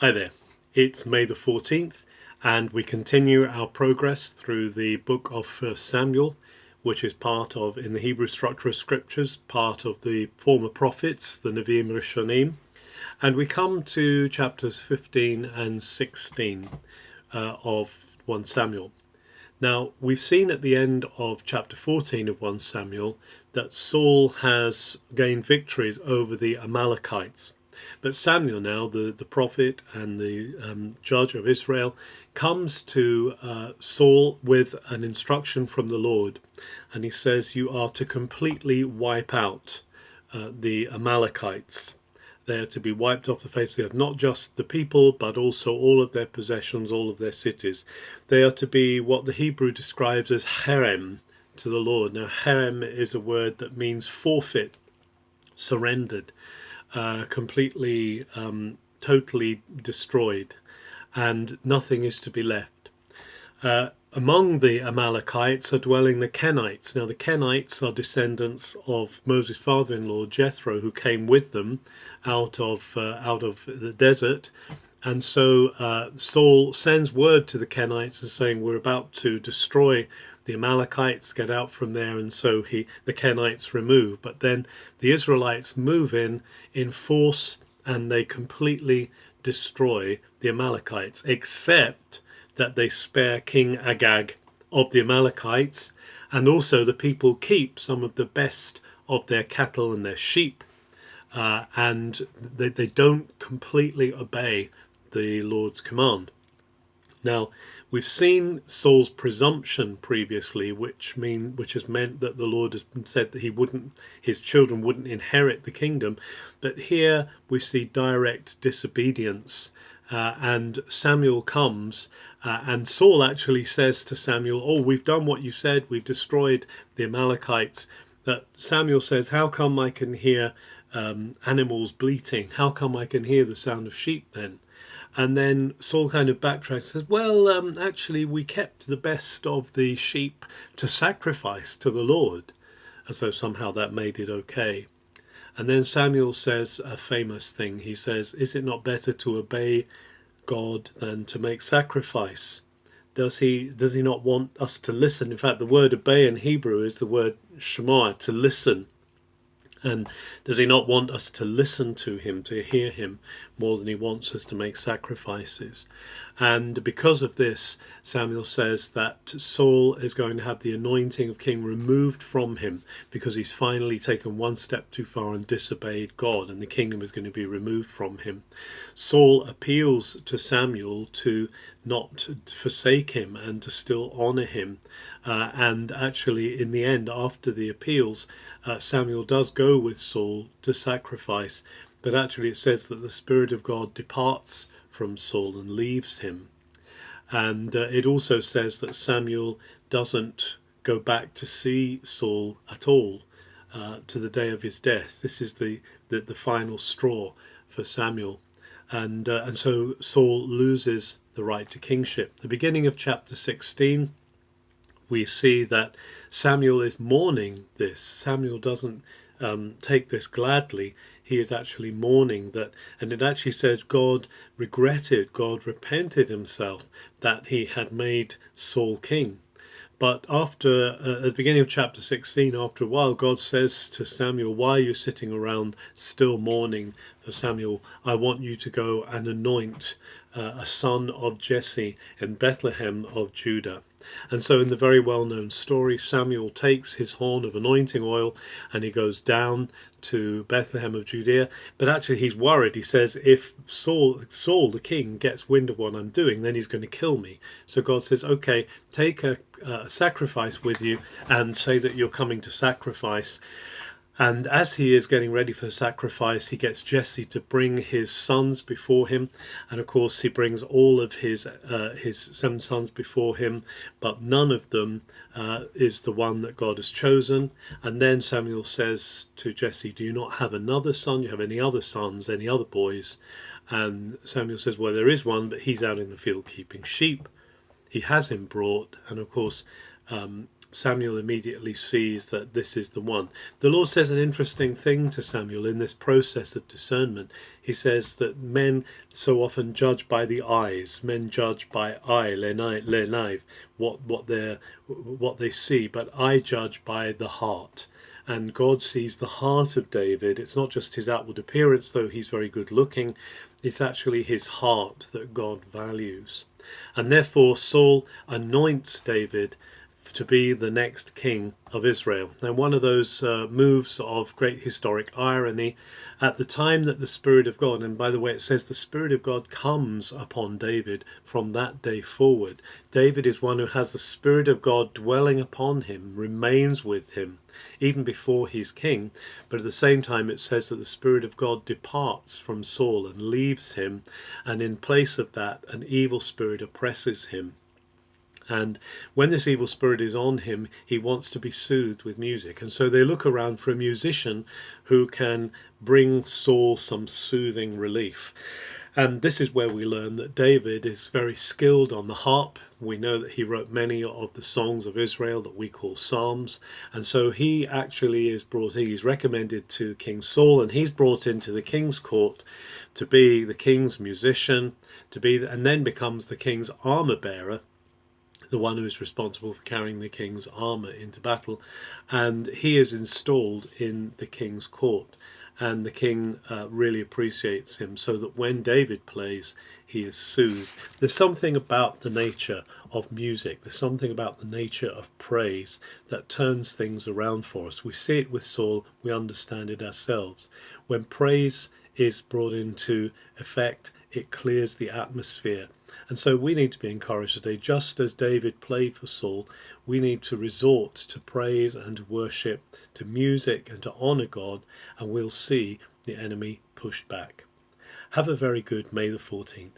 Hi there, it's May the 14th and we continue our progress through the book of 1 Samuel, which is part of, in the Hebrew structure of scriptures, part of the former prophets, the Nevi'im Rishonim, and we come to chapters 15 and 16 of 1 Samuel. Now, we've seen at the end of chapter 14 of 1 Samuel that Saul has gained victories over the Amalekites. But Samuel now, the prophet and the judge of Israel, comes to Saul with an instruction from the Lord. And he says, you are to completely wipe out the Amalekites. They are to be wiped off the face of the earth, not just the people, but also all of their possessions, all of their cities. They are to be what the Hebrew describes as herem to the Lord. Now, herem is a word that means forfeit, surrendered, completely, totally destroyed, and nothing is to be left. Among the Amalekites are dwelling the Kenites. Now the Kenites are descendants of Moses' father-in-law Jethro, who came with them out of the desert. And so Saul sends word to the Kenites and saying, we're about to destroy the Amalekites, get out from there. And so the Kenites remove. But then the Israelites move in force, and they completely destroy the Amalekites, except that they spare King Agag of the Amalekites, and also the people keep some of the best of their cattle and their sheep, and they don't completely obey the Lord's command. Now, we've seen Saul's presumption previously, which has meant that the Lord has said that his children wouldn't inherit the kingdom. But here we see direct disobedience, and Samuel comes, and Saul actually says to Samuel, "Oh, we've done what you said. We've destroyed the Amalekites." That Samuel says, "How come I can hear animals bleating? How come I can hear the sound of sheep then?" And then Saul kind of backtracks and says, well, actually we kept the best of the sheep to sacrifice to the Lord, as though somehow that made it okay. And then Samuel says a famous thing. He says, is it not better to obey God than to make sacrifice? Does he not want us to listen? In fact, the word obey in Hebrew is the word shema, to listen. And does he not want us to listen to him, to hear him, more than he wants us to make sacrifices? And because of this, Samuel says that Saul is going to have the anointing of king removed from him, because he's finally taken one step too far and disobeyed God, and the kingdom is going to be removed from him. Saul appeals to Samuel to not forsake him and to still honor him. And actually, in the end, after the appeals, Samuel does go with Saul to sacrifice. But actually it says that the Spirit of God departs from Saul and leaves him. And it also says that Samuel doesn't go back to see Saul at all to the day of his death. This is the final straw for Samuel. And so Saul loses the right to kingship. The beginning of chapter 16, we see that Samuel is mourning this. Samuel doesn't take this gladly. He is actually mourning that, and it actually says God repented himself that he had made Saul king. But after, at the beginning of chapter 16, after a while, God says to Samuel, why are you sitting around still mourning for Samuel? I want you to go and anoint a son of Jesse in Bethlehem of Judah. And so in the very well-known story, Samuel takes his horn of anointing oil and he goes down to Bethlehem of Judea. But actually he's worried. He says, if Saul the king gets wind of what I'm doing, then he's going to kill me. So God says, okay, take a sacrifice with you and say that you're coming to sacrifice. And as he is getting ready for the sacrifice, he gets Jesse to bring his sons before him. And of course, he brings all of his 7 sons before him, but none of them is the one that God has chosen. And then Samuel says to Jesse, do you not have another son? Do you have any other sons, any other boys? And Samuel says, well, there is one, but he's out in the field keeping sheep. He has him brought, and of course, Samuel immediately sees that this is the one. The Lord says an interesting thing to Samuel in this process of discernment. He says that men so often judge by the eyes. Men judge by eye, lenaiv, what they see, but I judge by the heart. And God sees the heart of David. It's not just his outward appearance, though he's very good looking. It's actually his heart that God values. And therefore Saul anoints David to be the next king of Israel. Now, one of those moves of great historic irony, at the time that the Spirit of God, and by the way, it says the Spirit of God comes upon David from that day forward. David is one who has the Spirit of God dwelling upon him, remains with him, even before he's king. But at the same time, it says that the Spirit of God departs from Saul and leaves him, and in place of that, an evil spirit oppresses him. And when this evil spirit is on him, he wants to be soothed with music. And so they look around for a musician who can bring Saul some soothing relief. And this is where we learn that David is very skilled on the harp. We know that he wrote many of the songs of Israel that we call psalms. And so he actually is brought in, he's recommended to King Saul, and he's brought into the king's court to be the king's musician, and then becomes the king's armor bearer, the one who is responsible for carrying the king's armor into battle. And he is installed in the king's court. And the king really appreciates him, so that when David plays, he is soothed. There's something about the nature of music, there's something about the nature of praise that turns things around for us. We see it with Saul, we understand it ourselves. When praise is brought into effect, it clears the atmosphere. And so we need to be encouraged today, just as David played for Saul, we need to resort to praise and to worship, to music and to honour God, and we'll see the enemy pushed back. Have a very good May the 14th.